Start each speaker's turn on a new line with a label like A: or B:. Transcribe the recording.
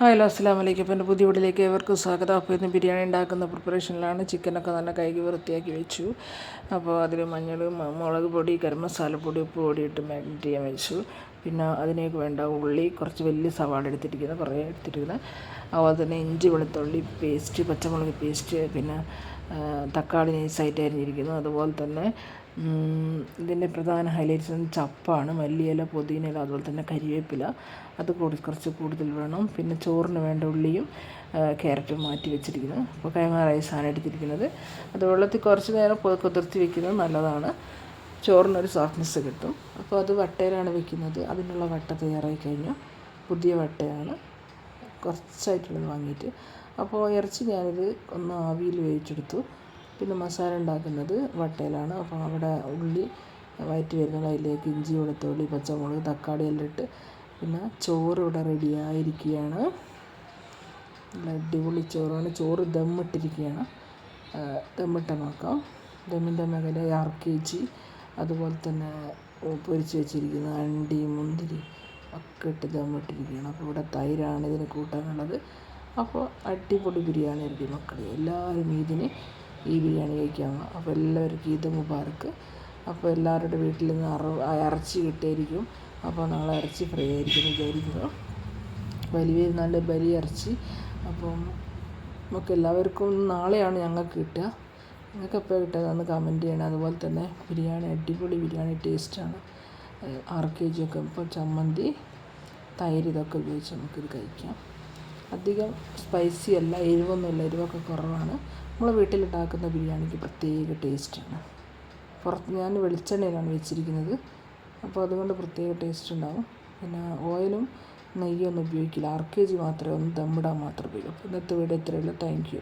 A: Hello അസ്സലാമു അലൈക്കും. അപ്പോൾ എൻ്റെ പുതിയ വീട്ടിലേക്ക് ഏവർക്കും സ്വാഗതം. അപ്പോൾ ഇന്ന് ബിരിയാണി ഉണ്ടാക്കുന്ന പ്രിപ്പറേഷനിലാണ്. ചിക്കനൊക്കെ നല്ല കഴുകി വൃത്തിയാക്കി വെച്ചു. അപ്പോൾ അതിൽ മഞ്ഞൾ, മുളക് പൊടി, ഗരം മസാലപ്പൊടി, ഉപ്പ് പൊടി ഇട്ട് മാരിനേറ്റ് ചെയ്യാൻ വെച്ചു. പിന്നെ അതിലേക്ക് വേണ്ട ഉള്ളി, കുറച്ച് വലിയ സവാള എടുത്തിരിക്കുന്നത്, കുറേ എടുത്തിരിക്കുന്നത്. അതുപോലെ തന്നെ ഇഞ്ചി വെളുത്തുള്ളി പേസ്റ്റ്, പച്ചമുളക് പേസ്റ്റ്, പിന്നെ തക്കാളി നൈസായിട്ട് അരിഞ്ഞിരിക്കുന്നു. അതുപോലെ തന്നെ ഇതിൻ്റെ പ്രധാന ഹൈലൈറ്റ്സ് ചപ്പാണ്, മല്ലിയില, പുതിനയില, അതുപോലെ തന്നെ കരിവേപ്പില. അത് കുറച്ച് കൂടുതൽ വേണം. പിന്നെ ചോറിന് വേണ്ട ഉള്ളിയും ക്യാരറ്റും മാറ്റി വെച്ചിരിക്കുന്നു. അപ്പോൾ കൈമ റൈസാണ് എടുത്തിരിക്കുന്നത്. അത് വെള്ളത്തിൽ കുറച്ച് നേരം കുതിർത്തി വെക്കുന്നത് നല്ലതാണ്. ചോറിനൊരു സോഫ്റ്റ്നെസ് കിട്ടും. അപ്പോൾ അത് വട്ടയിലാണ് വെക്കുന്നത്. അതിനുള്ള വട്ട തയ്യാറായി കഴിഞ്ഞു. പുതിയ വട്ടയാണ്, കുറച്ചായിട്ടുള്ളത് വാങ്ങിയിട്ട്. അപ്പോൾ ഇറച്ചി ഞാനിത് ഒന്ന് ആവിയിൽ വേവിച്ചെടുത്തു. പിന്നെ മസാല ഉണ്ടാക്കുന്നത് വട്ടയിലാണ്. അപ്പോൾ അവിടെ ഉള്ളി വഴറ്റി വരുന്നത്, അതിലേക്ക് ഇഞ്ചി വെളുത്തുള്ളി പച്ചമുളക് തക്കാളി എല്ലാം ഇട്ട്. പിന്നെ ചോറ് ഇവിടെ റെഡിയായിരിക്കുകയാണ്. നല്ല അടിപൊളി ചോറാണ്. ചോറ് ദമ്മിട്ടിരിക്കുകയാണ്. ദമ്മിട്ട നോക്കാം. ദമ്മിൻ്റെ മേഖല 6 kg. അതുപോലെ തന്നെ പൊരിച്ച് വെച്ചിരിക്കുന്ന അണ്ടി മുന്തിരി ഒക്കെ ഇട്ട് ദമ്മിട്ടിരിക്കുകയാണ്. അപ്പോൾ ഇവിടെ തൈരാണ് ഇതിന് കൂട്ടാനുള്ളത്. അപ്പോൾ അടിപൊളി ബിരിയാണി ആയിരിക്കും മക്കളെ. എല്ലാവരും ഈ ബിരിയാണി കഴിക്കാൻ. അപ്പോൾ എല്ലാവർക്കും ഈദ് മുബാറക്ക്. അപ്പോൾ എല്ലാവരുടെ വീട്ടിൽ നിന്ന് ഇറച്ചി കിട്ടിയിരിക്കും. അപ്പോൾ നാളെ ഇറച്ചി ഫ്രൈ ആയിരിക്കും വിചാരിക്കുന്നു. വലിയ നല്ല വലിയ ഇറച്ചി. അപ്പം നമുക്ക് എല്ലാവർക്കും നാളെയാണ് ഞങ്ങൾക്ക് കിട്ടുക. നിങ്ങൾക്ക് എപ്പോൾ കിട്ടുക കമൻറ്റ് ചെയ്യണം. അതുപോലെ തന്നെ ബിരിയാണി അടിപൊളി ബിരിയാണി ടേസ്റ്റാണ്. 6 kg ഒക്കെ. ഇപ്പോൾ ചമ്മന്തി തൈര് ഇതൊക്കെ ഉപയോഗിച്ച് നമുക്കിത് കഴിക്കാം. അധികം സ്പൈസി അല്ല, എരിവൊന്നുമില്ല, എരിവൊക്കെ കുറവാണ്. നമ്മൾ വീട്ടിലുണ്ടാക്കുന്ന ബിരിയാണിക്ക് പ്രത്യേക ടേസ്റ്റാണ്. ഞാൻ വെളിച്ചെണ്ണയിലാണ് വെച്ചിരിക്കുന്നത്. അപ്പോൾ അതുകൊണ്ട് പ്രത്യേക ടേസ്റ്റ് ഉണ്ടാകും. പിന്നെ ഓയിലും നെയ്യൊന്നും ഉപയോഗിക്കില്ല. 6 kg മാത്രമേ ഒന്ന് ദമ്മിടാൻ മാത്രമേ ഉപയോഗിക്കൂ. ഇന്നത്തെ വീഡിയോ ഇത്രയേ ഉള്ളൂ. Thank you.